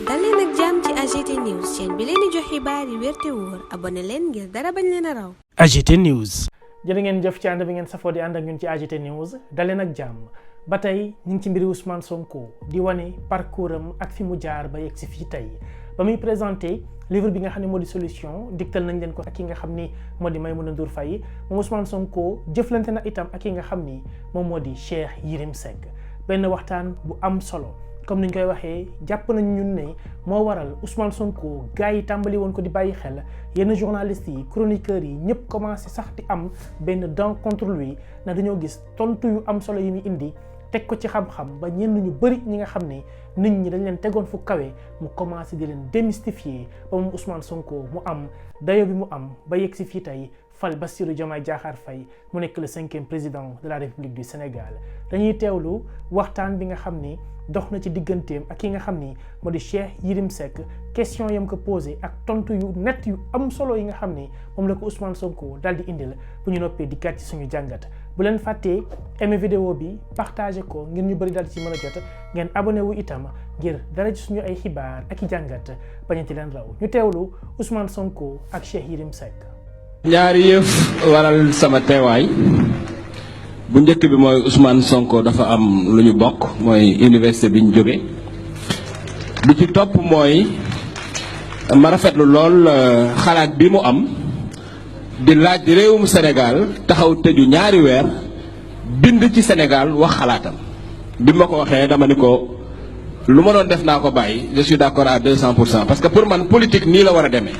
dal leen ak jàmm ci AGT News chaîne bi leen di jox xibaar yi wér te wóor abonné leen ngir dara bañ leen a raw. AGT News. jërë ngeen jëf ci ànd bi ngeen safoo di ànd ak ñun ci AGT News dal leen ak jàmm ba tey ñu ngi ci mbiri Ousmane Sonko di wane parcours am ak fi mu jaar ba yegg si fii tey ba muy présenté livre bi nga xam ne moo di solution digtal nañ leen ko ak ki nga xam ni moo di Maïmouna Ndour Faye moom Ousmane Sonko jëflante na itam ak ki nga xam ni moom moo di Cheikh Yérim Seck benn waxtaan bu am solo. comme niñ koy waxee jàpp nañ ñun ne moo waral Ousmane Sonko gars yi tàmbali woon ko di bàyyi xel yenn journalistes yi chroniqueurs yi ñëpp commencé sax di am benn dent contre lui na dañoo gis tontu yu am solo yi muy indi teg ko ci xam-xam ba ñenn ñu bëri ñi nga xam ne nit ñi dañ leen tegoon fu kawe mu commencé di leen démystifier ba moom Ousmane Sonko mu am dayo bi mu am ba yegg si fii tey fal Bassirou Diomaye Diakhar Faye mu nekk le 5e président de la République du Sénégal dañuy teewlu waxtaan bi nga xam ni dox na ci digganteem ak ki nga xam ni moo di Cheikh Yérim Seck question yam ko posé ak tontu yu net yu am solo yi nga xam ni moom la ko Ousmane Sonko daal di indil bu ñu noppee di gàtt ci suñu jàngat bu leen fàttee aimé vidéo bi partagé ko ngir ñu bëri daal di ci mën a jot ngeen abonné wu itam ngir dara ci suñu ay xibaar ak i jàngat bañati leen raw ñu teewlu Ousmane Sonko ak Cheikh Yérim Seck. ñaari yëf waral sama teewaay bu njëkk bi mooy Ousmane Sonko dafa am lu ñu bokk mooy université bi ñu jóge bi ci topp mooy ma rafetlu lool xalaat bi mu am di laaj réewum Sénégal taxaw tëju ñaari weer bind ci Sénégal wax xalaatam bi ma ko waxee dama ni ko lu ma doon def naa ko bàyyi je suis d'accord à 200% parce que pour man politique nii la war a demee.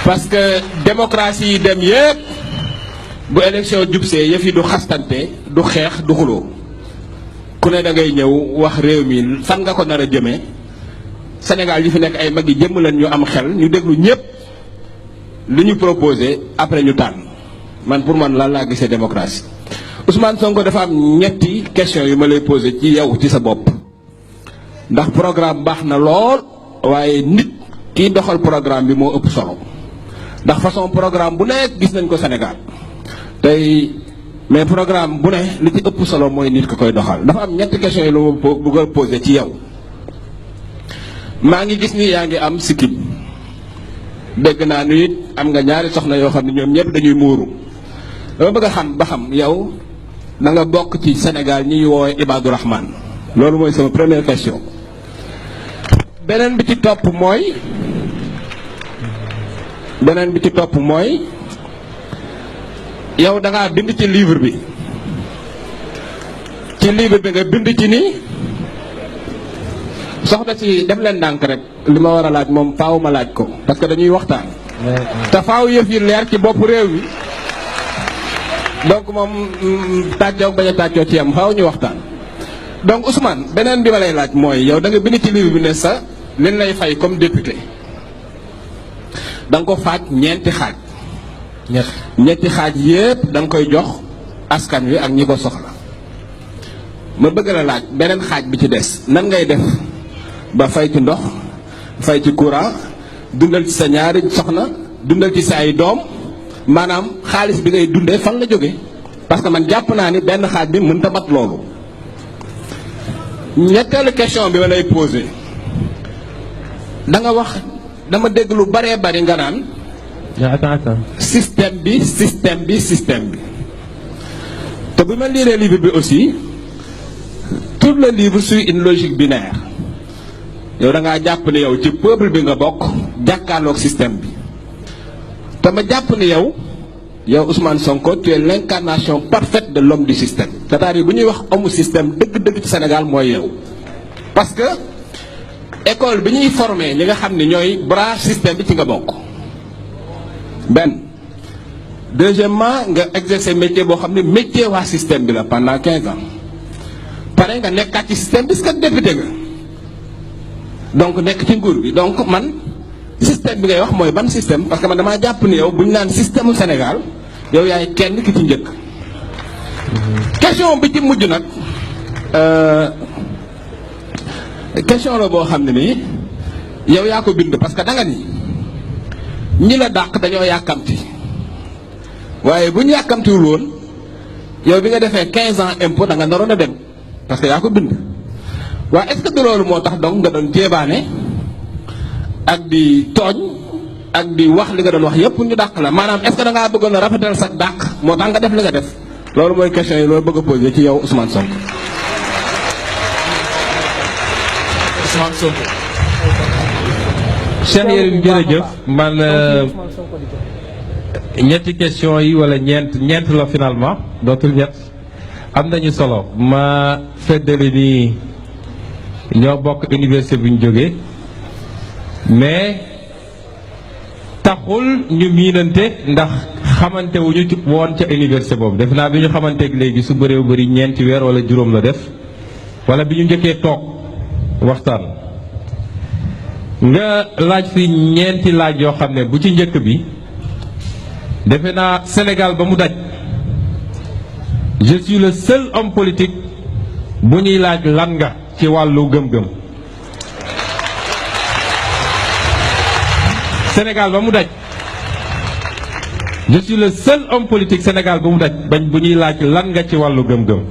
parce que démocratie yi dem yépp bu élection jubsee yëf yi du xastante du xeex du xuloo ku ne da ngay ñëw wax réew mi fan nga ko nar a jëmee Sénégal yi fi nekk ay mag yi jëmm leen ñu am xel ñu déglu ñépp li ñu proposé après ñu tànn man pour man lan laa gisee démocratie. Ousmane Sonko dafa am ñetti question yu ma lay posé ci yow ci sa bopp ndax programme baax na lool waaye nit kiy doxal programme bi moo ëpp solo. ndax façon programme bu nekk gis nañ ko Sénégal tey mais programme bu ne li ci ëpp solo mooy nit ko koy doxal dafa am ñetti questions yi lu ma bëgg a posé ci yow maa ngi gis ni yaa ngi am sikkim dégg naa ni it am nga ñaari soxna yoo xam ne ñoom ñëpp dañuy muuru dama bëgg a xam ba xam yow da nga bokk ci Sénégal ñi ñu woowee Ibadou Rahman loolu mooy sama première question beneen bi ci topp mooy yow da ngaa bind ci livre bi nga bind ci ni soxna si def leen ndànk rek li ma war a laaj moom faaw ma laaj ko parce que dañuy waxtaan te faaw yëf yi leer ci bopp réew mi donc moom tàccoo bañ a tàccoo ci yam faaw ñu waxtaan donc Ousmane beneen bi ma lay laaj mooy yow da nga bind ci livre bi ne sa leen lay fay comme député da nga ko faaj ñeenti xaaj ñetti xaaj yépp da nga koy jox askan wi ak ñi ko soxla ma bëgg la laaj beneen xaaj bi ci des nan ngay def ba fay ci ndox fay ci courant dundal ci sa ñaari soxna dundal ci sa ay doom maanaam xaalis bi ngay dundee fan la jóge parce que man jàpp naa ni benn xaaj bi mënta mat loolu ñetteelu question bi ma lay posé da nga wax dama dégg lu baree bari nga naan système bi te bu ma liiree livre bi aussi tout le livre suit une logique binaire yow da ngaa jàpp ni yow ci peuple bi nga bokk jàkkaarloog système bi te ma jàpp ni yow Ousmane Sonko tu es l'incarnation parfaite de l'homme du système c'est-à-dire bu ñuy wax homme système dëgg-dëgg ci Sénégal mooy yow parce que école bi ñuy formé ñi nga xam ne ñooy branche système bi ci nga bokk benn deuxièmement nga exercer métier boo xam ne métier waa système bi la pendant 15 ans pare nga nekkaat ci système bi parce que député nga donc nekk ci nguur bi donc man système bi ngay wax mooy ban système parce que man damaa jàpp ni yow bu ñu naan système Sénégal yow yaay kenn ki ci njëkk question bi ci mujj nag question la boo xam ne nii yow yaa ko bind parce que da nga ni ñi la dàq dañoo yàkkamti waaye bu ñu yàkkamtiwul woon yow bi nga defee 15 ans impôt da nga naroon a dem parce que yaa ko bind waaye est-ce que de loolu moo tax donc nga doon jéebaane ak di tooñ ak di wax li nga doon wax yépp ñu dàq la maanaam est-ce que da ngaa bëggoon a rafetal sa dàq moo tax nga def li nga def loolu mooy question yi loolu bëgg a poser ci yow Ousmane Sonko. Ousmane Sonko. Cheikh Yérim jërëjëf man ñetti question yi wala ñeent la finalement dootul ñett am nañu solo ma feddali ni ñoo bokk université bu ñu jógee mais taxul ñu miinante ndax xamante wuñu woon ca université boobu def naa bi ñu xamanteeg léegi su bëree bëri ñeenti weer wala juróom la def wala bi ñu njëkkee toog waxtaan nga laaj fi ñeenti laaj yoo xam ne bu ci njëkk bi defe naa Sénégal ba mu daj je suis le seul homme politique bu ñuy laaj lan nga ci wàllu gëm-gëm Sénégal ba mu daj je suis le seul homme politique Sénégal ba mu daj bañ bu ñuy laaj lan nga ci wàllu gëm-gëm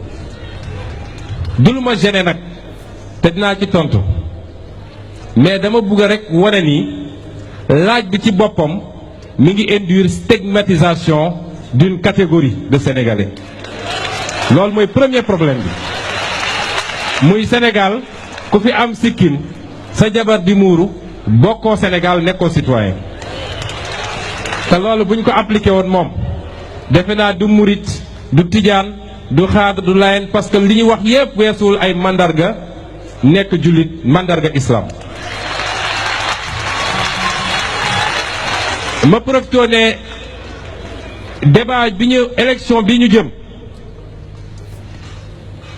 du lu ma gêné nag te dinaa ci tontu mais dama bëgg rek wane ni laaj bi ci boppam mi ngi induire stigmatisation d'une catégorie de Sénégalais loolu mooy premier problème bi muy Sénégal ku fi am sikkin sa jabar di muuru bokkoo Sénégal nekkoo citoyen te loolu bu ñu ko appliqué woon moom defe naa du murit du tijaan du xaadar du layen parce que li ñu wax yépp weesuwul ay mandarga nekk jullit mandarga islam ma profité ne débat bi ñu élection bi ñu jëm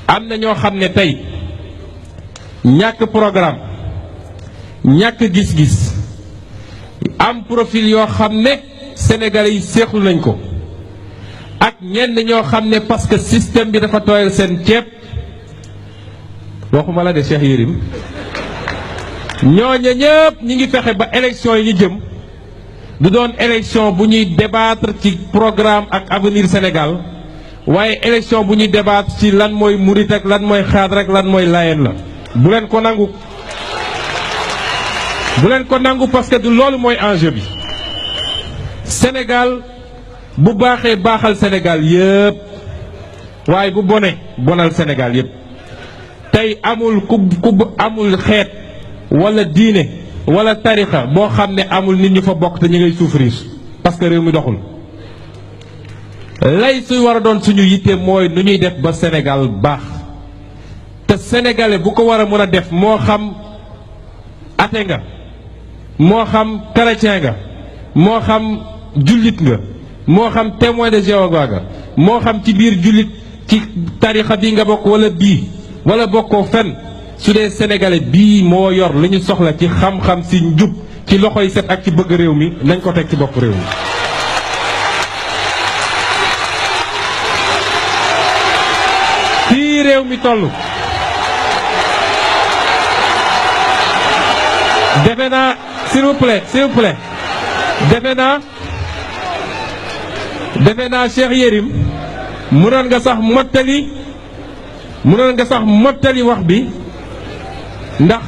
am na ñoo xam ne tey ñàkk programme ñàkk gis-gis am profil yoo xam ne sénégalais yi seexlu nañ ko ak ñenn ñoo xam ne parce que système bi dafa tooyal seen ceeb waxuma la de Cheikh Yérim ñooña ñëpp ñi ngi fexe ba élection yi ñu jëm du doon élection bu ñuy débattre ci programme ak avenir Sénégal waaye élection bu ñuy débattre ci lan mooy murit ak lan mooy xaadar ak lan mooy layen la bu leen ko nangu parce que du loolu mooy enjeu bi Sénégal bu baaxee baaxal Sénégal yëpp waaye bu bonee bonal Sénégal yëpp tey amul ku amul xeet wala diine wala tarixa boo xam ne amul nit ñu fa bokk te ñu ngay souffrir parce que réew mi doxul lay suy war a doon suñu yitte mooy nu ñuy def ba Sénégal baax te sénégalais bu ko war a mën a def moo xam athée nga moo xam chrétien nga moo xam jullit nga moo xam témoin de Jéhovah nga moo xam ci biir jullit ci tarixa bi nga bokk wala bii wala bokkoo fenn su dee sénégalais bii moo yor li ñu soxla ci xam-xam si njub ci loxoy set ak ci bëgg réew mi nañ ko teg ci bopp réew mi fii réew mi toll defe naa s'il vous plaît defe naa Cheikh Yérim mënoon nga sax mottali wax bi ndax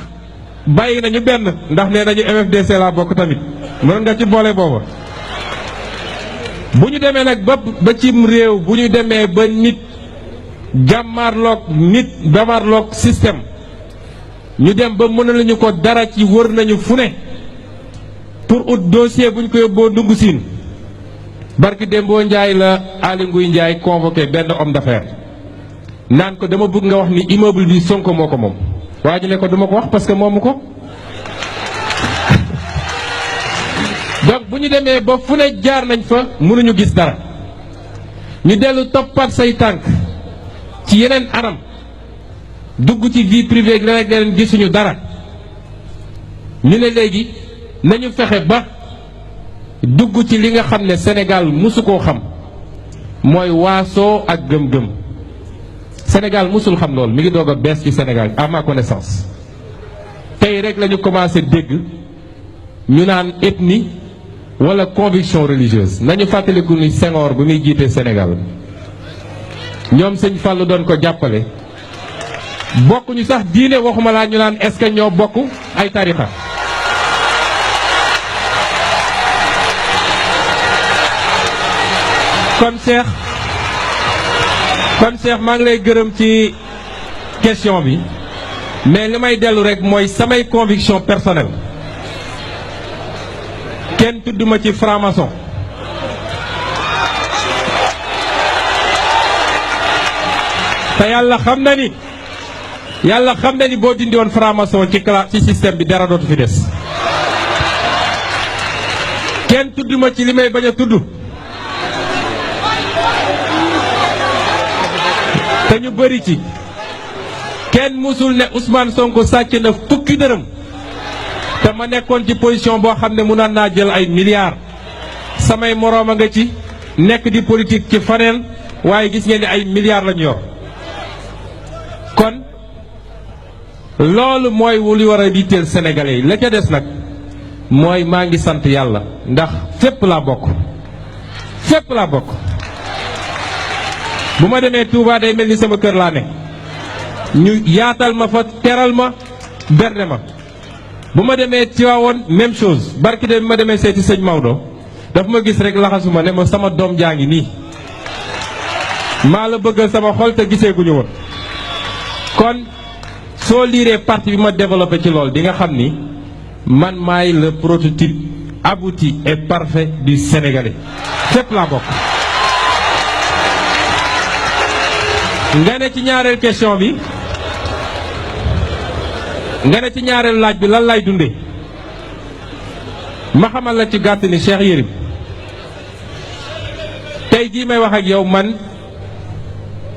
bàyyi nañu benn ndax nee nañu MFDC laa bokk tamit mënoon nga ci boole booba bu ñu demee nag ba cim réew bu ñu demee ba nit jàmmarloog système ñu dem ba mënaluñu ko dara ci wër nañu fu ne pour ut dossier bu ñu ko yóbboo ndungu siin barki Dembo Ndiaye la Aly Ngouille Ndiaye convoqué benn homme d'affaires naan ko dama bëgg nga wax ni immeuble bi Sonko moo ko moom waa ji ne ko duma ko wax parce que moomu ko donc bu ñu demee ba fu ne jaar nañ fa mënuñu gis dara ñu dellu toppaat say tànk ci yeneen anam dugg ci vie privée ak leneen gisuñu dara ñu ne léegi nañu fexe ba dugg ci li nga xam ne Sénégal musu koo xam mooy waasoo ak gëm-gëm Sénégal musul xam loolu mi ngi doog a bees ci Sénégal à ma connaissance tey rek la ñu commencé dégg ñu naan ethnie wala conviction religieuse nañu fàttaliku ni Senghor bu muy jiitee Sénégal ñoom sëñ Fallou doon ko jàppale bokkuñu sax diine waxuma laa ñu naan est-ce que ñoo bokk ay tarixa kon Cheikh maa ngi lay gërëm ci question bi mais li may dellu rek mooy samay conviction personnelle kenn tudduma ci franc-maçon te yàlla xam na ni boo dindi woon franc-maçon ci système bi dara dootu fi des kenn tudduma ci li may bañ a tudd te ñu bëri ci kenn musul ne Ousmane Sonko sàcc na fukki dërëm te ma nekkoon ci position boo xam ne mënoon naa jël ay milliards samay moroom a nga ci nekk di politique ci faneen waaye gis ngeen ni ay milliards lañu yor kon loolu mooy li war a yitteel sénégalais yi la ca des nag mooy maa ngi sant yàlla ndax fépp laa bokk bu ma demee Touba day mel ni sama kër laa ne ñu yaatal ma fa teral ma berne ma bu ma demee Tivaouane même chose barki de bi ma demee seeti sëñ Maodo daf ma gis rek laxasuma ne ma sama doom jaa ngi nii maa la bëggal sama xol te gisee gu ñu woon kon soo liiree parti bi ma développé ci lool di nga xam ni man maay le prototype abouti et parfait du Sénégalais fépp laa bokk. nga ne ci ñaareel question bi nga ne ci ñaareel laaj bi lan lay dundee ma xamal la ci gàtt ni Cheikh Yérim tey jii may wax ak yow man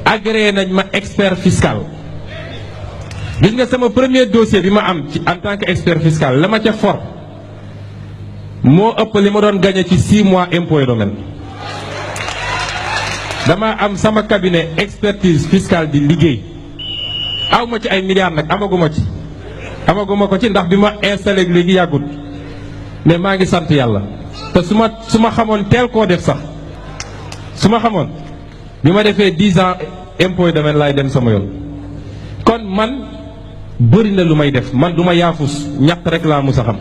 agréé nañ ma expert fiscal gis nga sama premier dossier bi ma am ci en tant que expert fiscal la ma ca for moo ëpp li ma doon gagné ci 6 mois impôt et domaine dama am sama cabinet expertise fiscale di liggéey aw ma ci ay milliards nag amaguma ko ci ndax bi ma installé léegi yàggut mais maa ngi sant yàlla te su ma xamoon teel koo def sax su ma xamoon bi ma defee 10 ans impôt et domaine laay dem sama yoon kon man bëri na lu may def man du ma yaafus ñaq rek laa mus a xam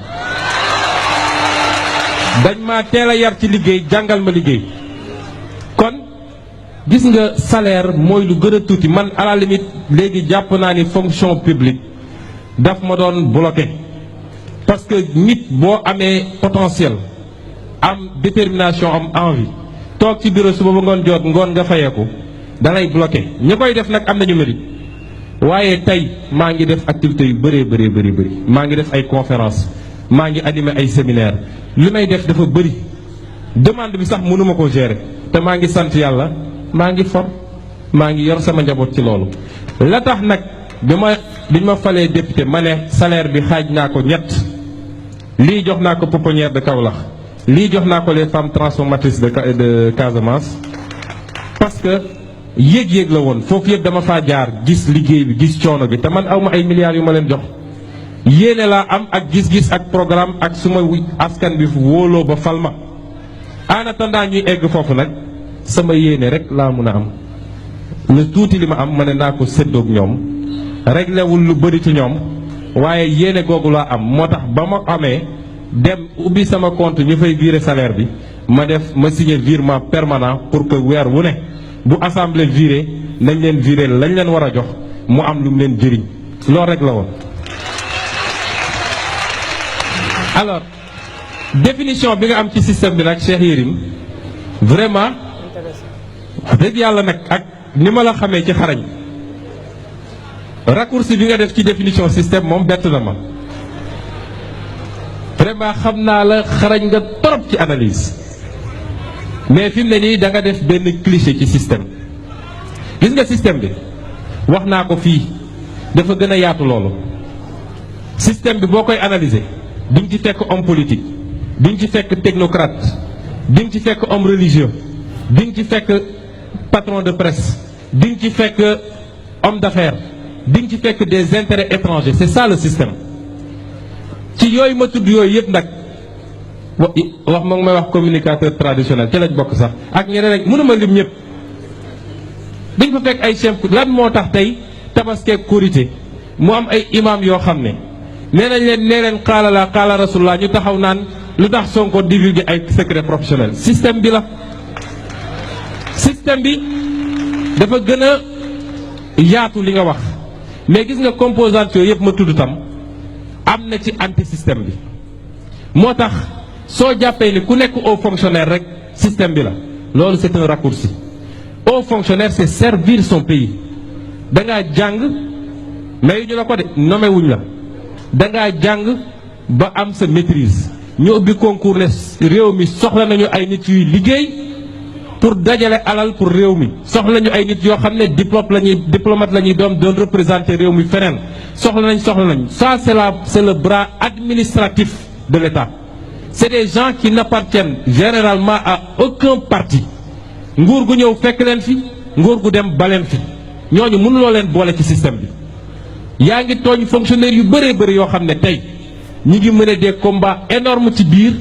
dañ ma teel a yar ci liggéey jàngal ma liggéey kon gis nga salaire mooy lu gën a tuuti man à la limite léegi jàpp naa ni fonction publique daf ma doon bloqué parce que nit boo amee potentiel am détermination am envie toog ci bureau suba ba ngoon jot ngoon nga fayeeku dalay bloqué ñi koy def nag am nañu mérite waaye tey maa ngi def activités yu bëri maa ngi def ay conférence maa ngi animé ay séminaire li may def dafa bëri demande bi sax mënuma ko gérer te maa ngi sant yàlla maa ngi for maa ngi yor sama njaboot ci loolu la tax nag biñ ma falee député ma ne salaire bi xaaj naa ko ñett lii jox naa ko pouponnière de Kaolack lii jox naa ko les femmes transformatrices de Casamance parce que yéeg-yéeg la woon foofu yëpp dama faa jaar gis liggéey bi gis coono bi te man awma ay milliards yu ma leen jox yéene laa am ak gis-gis ak programme ak suma askan bi wóoloo ba fal ma en attendant ñuy egg foofu nag sama yéene rek laa mun a am lu tuuti li ma am ma ne naa ko séddoog ñoom réglewul lu bëri ci ñoom waaye yéene googu laa am moo tax ba ma amee dem ubbi sama compte ñu fay virer salaire bi ma signé virement permanent pour que weer wu ne bu assemblée viré nañ leen viré lañ leen war a jox mu am lu mu leen jëriñ loolu rek la woon. alors définition bi nga am ci système bi nag Cheikh Yérim vraiment dëgg yàlla nag ak ni ma la xamee ci xarañ raccourci bi nga def ci définition système moom bett na ma vraiment xam naa la xarañ nga trop ci analyse mais fi mu ne nii da nga def benn cliché ci système gis nga système bi wax naa ko fii dafa gën a yaatu loolu système bi boo koy analyser di nga ci fekk homme politique di nga ci fekk technocrate di nga ci fekk homme religieux di nga ci fekk patron de presse di nga ci fekk homme d'affaires di nga ci fekk des intérêts étrangers c'est ça le système ci yooyu ma tudd yooyu yëpp nag wax ma ngi may wax communicateur traditionnel ci lañ bokk sax ak ñeneen rek mënuma lim ñëpp dañ fa fekk ay chef lan moo tax tey tabaskeeg korité mu am ay imam yoo xam ne nee leen xaala la xaala rasulullah ñu taxaw naan lu tax Sonko divulguer ay secret professionnel système bi la système bi dafa gën a yaatu li nga wax mais gis nga composante yooyu yëpp ma tudd tam am na ci anti système bi moo tax soo jàppee ni ku nekk haut fonctionnaire rek système bi la loolu c'est un raccourci. Haut fonctionnaire c'est servir son pays da ngaa jàng mais ñu la ko de nommé wuñ la da ngaa jàng ba am sa maîtrise ñu ubbi concours ne réew mi soxla nañu ay nit yuy liggéey pour dajale alal pour réew mi soxla nañu ay nit yoo xam ne diplomate la ñuy doon représenter réew mi feneen soxla nañ ça c'est le bras administratif de l'État. C'est des gens qui n'appartiennent généralement à aucun parti nguur gu ñëw fekk leen fi nguur gu dem baleen fi ñooñu mënuloo leen boole ci système bi yaa ngi tooñ fonctionnaires yu bëree bëri yoo xam ne tey ñi ngi mener des combats énormes ci biir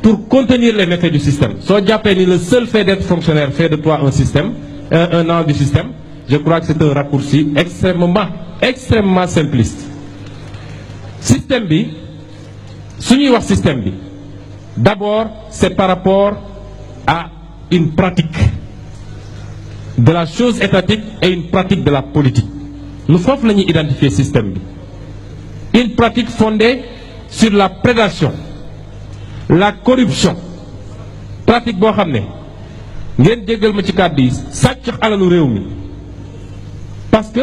pour contenir les méfaits du système. Soo jàppee ni le seul fait d'être fonctionnaire fait de toi un système un an du système je crois que c'est un raccourci extrêmement simpliste. Système bi su ñuy wax système bi d'abord c'est par rapport à une pratique de la chose étatique et une pratique de la politique. Nous foofu la ñuy identifier système bi une pratique fondée sur la prédation la corruption pratique boo xam ne ngeen jéggal ma ci kàddu yi sàcc alalu réew mi parce que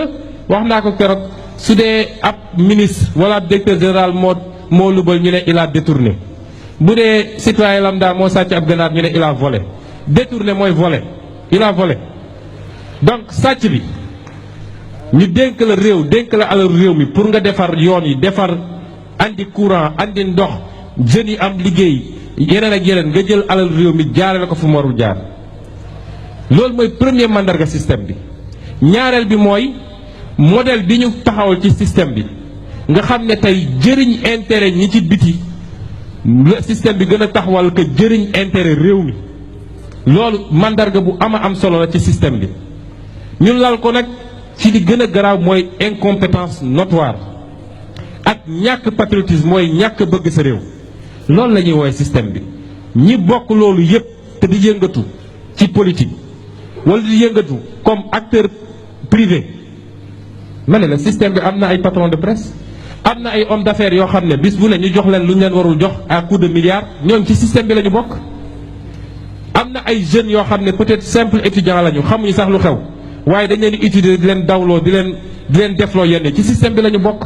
wax naa ko keroog su dee ab ministre wala ab directeur général moo lubal ñu ne il a détourné bu dee citoyen lambda moo sàcc ab ganaar ñu ne il a volé détourné mooy volé il a volé donc sàcc bi ñu dénk la réew dénk la alalu réew mi pour nga defar yoon yi defar andi courant andi ndox jeunes yi am liggéey yeneen ak yeneen nga jël alal réew mi jaarale ko fu mu warul jaar loolu mooy premier mandarga système bi. ñaareel bi mooy modèle bi ñu taxawal ci système bi nga xam ne tey jëriñ intérêt ñi ci biti le système bi gën a taxawal que jëriñ intérêt réew mi loolu mandarga bu am solo la ci système bi. ñu lal ko nag ci li gën a garaaw mooy incompétence notoire ak ñàkk patriotisme mooy ñàkk bëgg sa réew. loolu la ñuy woowee système bi ñi bokk loolu yépp te di yëngatu ci politique wala di yëngatu comme acteur privé ma ne la système bi am na ay patron de presse am na ay hommes d'affaires yoo xam ne bis bu ne ñu jox leen lu ñu leen warul jox à coup de milliards ñoom ci système bi la ñu bokk. am na ay jeunes yoo xam ne peut-être simple étudiant la ñu xamuñu sax lu xew waaye dañ leen di utiliser di leen dawloo di leen defloo yenn ci système bi la ñu bokk.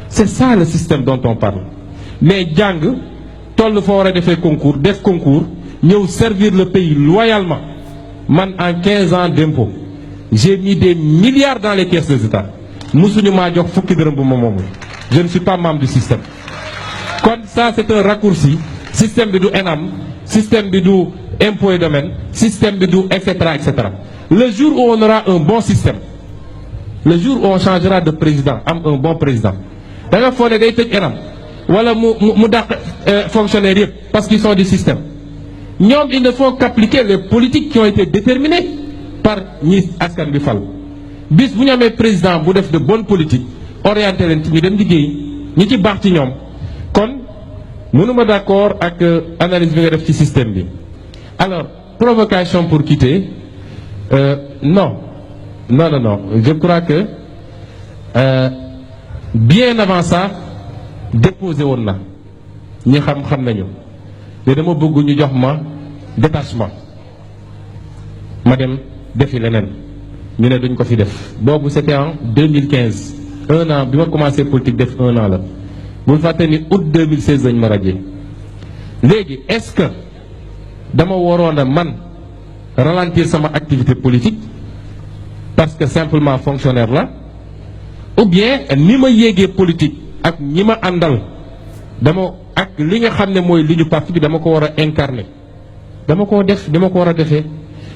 C'est ça le système dont on parle mais jàng toll fa war a defee concours def concours ñëw servir le pays loyalement man en 15 ans d'impôt j'ai mis des milliards dans les caisses des États musuñu maa jox fukki dërëm bu ma moomul je ne suis pas membre du système. kon ça c'est un raccourci système bi du ENAM système bi du impôt et domaine système bi du et cetera et cetera. Le jour où on aura un bon système le jour où on changera de président am un bon président da nga foog ne day tëj ENAM wala mu dàq fonctionnaires yëpp parce qu'ils sont du système ñoom ils ne font qu'appliquer les politiques qui ont été déterminées par ñi askan bi fal bis bu ñu amee président bu def de bonne politique orienté leen ci ñu dem liggéey ñi ci baax ci ñoom kon mënuma d'accord ak analyse bi nga def ci système bi. Alors provocation pour quitter non je crois que bien avant ça déposé woon na ñi xam nañu te dama bëgg ñu jox ma détachement ma dem defi leneen ñu ne duñ ko fi def boobu c'était en 2015 un an bi ma commencé politique def un an la bul fàtte ni août 2016 lañ ma radié léegi est-ce que dama waroon a man ralentir sama activité politique parce que simplement fonctionnaire la ou bien ni ma yéegee politique ak ñi ma àndal dama ak li nga xam ne mooy li ñu parti bi dama ko war a incarner dama ko war a defee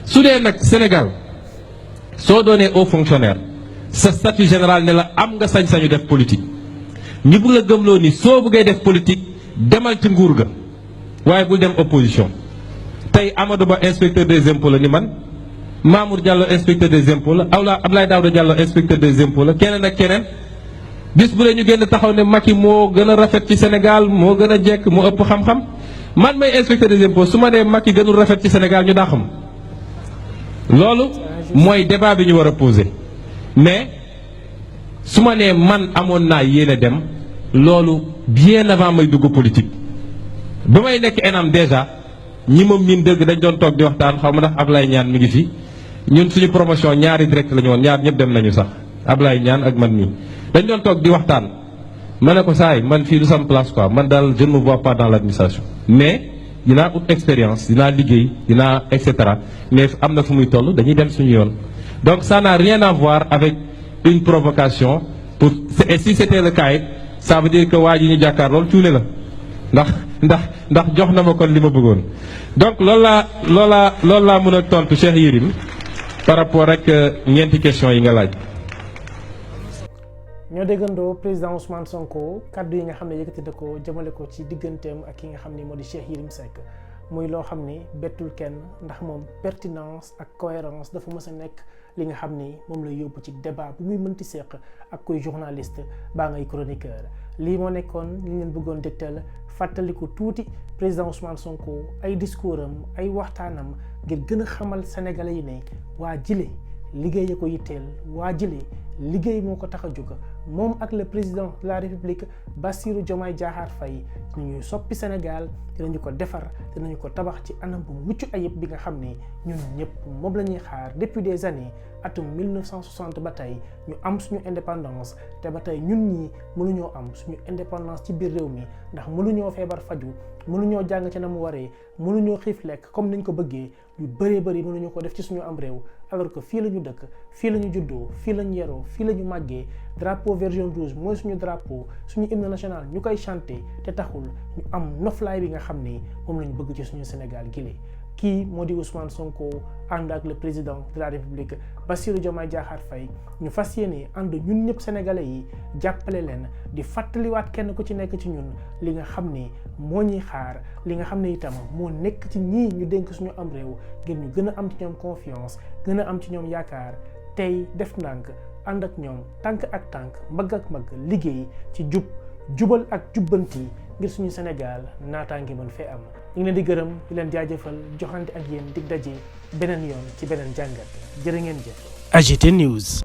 su dee nag Sénégal soo doonee haut fonctionnaire sa statut général ne la am nga sañ-sañu def politique ñi bëgg la gëmloo ni soo bëggee def politique demal ci nguur ga waaye bul dem opposition tey Amadou Ba inspecteur des impôts la ni man Mamour Diallo inspecteur des impôts la Abdoulaye Daouda Diallo inspecteur des impôts la keneen ak keneen bis bu dee ñu génn taxaw ne Macky moo gën a rafet ci Sénégal moo gën a jekk moo ëpp xam-xam man may inspecteur des impôts su ma nee Macky gënul rafet ci Sénégal ñu daa xam loolu mooy débat bi ñu war a poser mais su ma nee man amoon naa yéene dem loolu bien avant may dugg politique ba may nekk ENAM déjà ñi ma miin dëgg dañ doon toog di waxtaan xaw ma ndax Ablaye Niane mi ngi fi ñun suñu promotion ñaari direct la ñu woon ñaar ñëpp dem nañu sax Ablaye Niane ak man mii dañ doon toog di waxtaan ma ne ko saay man fii du sam place quoi man daal je ne me vois pas dans l'administration mais dinaa ut expérience dinaa liggéey dinaa et cetera mais am na fu muy toll dañuy dem suñu yoon donc ça n'a rien à voir avec une provocation pour et si c'était le cas ça veut dire que waa ji ñu jàkkaar loolu cuune la ndax jox na ma kon li ma bëggoon donc loolu laa mën a tontu Cheikh Yérim par rapport ak ñeenti question yi nga laaj. ñoo déggandoo président Ousmane Sonko kaddu yi nga xam ne yëkkati na ko jëmale ko ci digganteem ak ki nga xam ne moo di Cheikh Yérim Seck muy loo xam ni bettul kenn ndax moom pertinence ak cohérence dafa mës a nekk li nga xam ni moom lay yóbbu ci débat bu muy mënti seq ak koy journaliste baa ngay chroniqueur lii moo nekkoon li leen bëggoon dégtal fàttaliku tuuti président Ousmane Sonko ay discours am ay waxtaanam ngir gën a xamal sénégalais yi ne waa jile liggéey ko yitteel waa jile liggéey moo ko tax a jóg moom ak le président de la république Bassirou Diomaye Diakhar Faye ñuy soppi Sénégal dinañu ko defar dinañu ko tabax ci anam bu mucc ayib bi nga xam ne ñun ñëpp moom la ñuy xaar depuis des années atum 1960 ba tey ñu am suñu indépendance te ba tey ñun ñii mënuñoo am suñu indépendance ci biir réew mi ndax mënuñoo feebar faju mënuñoo jàng ci na mu waree mënuñoo xiif lekk comme niñ ko bëggee yu bëree bëri mënuñu ko def ci suñu am réew alors que fii la ñu dëkk fii la ñu juddoo fii la ñu yeroo fii la ñu màggee drapeau vert jaune rouge mooy suñu drapeau suñu hymne national ñu koy chanter te taxul ñu am noflaay bi nga xam ni moom la ñu bëgg ci suñu Sénégal gile. kii moo di Ousmane Sonko ànd ak le président de la République Bassirou Diomaye Diakhar Faye ñu fas yéene ànd ñun ñëpp sénégalais yi jàppale leen di fàttaliwaat kenn ku ci nekk ci ñun li nga xam ne moo ñuy xaar li nga xam ne itam moo nekk ci ñii ñu dénk suñu am réew ngir ñu gën a am ci ñoom confiance gën a am ci ñoom yaakaar tey def ndànk ànd ak ñoom tànk ak tànk mbagg ak mbagg liggéey ci jubal ak jubbanti ngir suñu Sénégal naataange mën fee am. ñu ngi leen di gërëm di leen jaajëfal joxante ak yéen dig daje beneen yoon ci beneen jàngat jërë ngeen jëf. AGT News.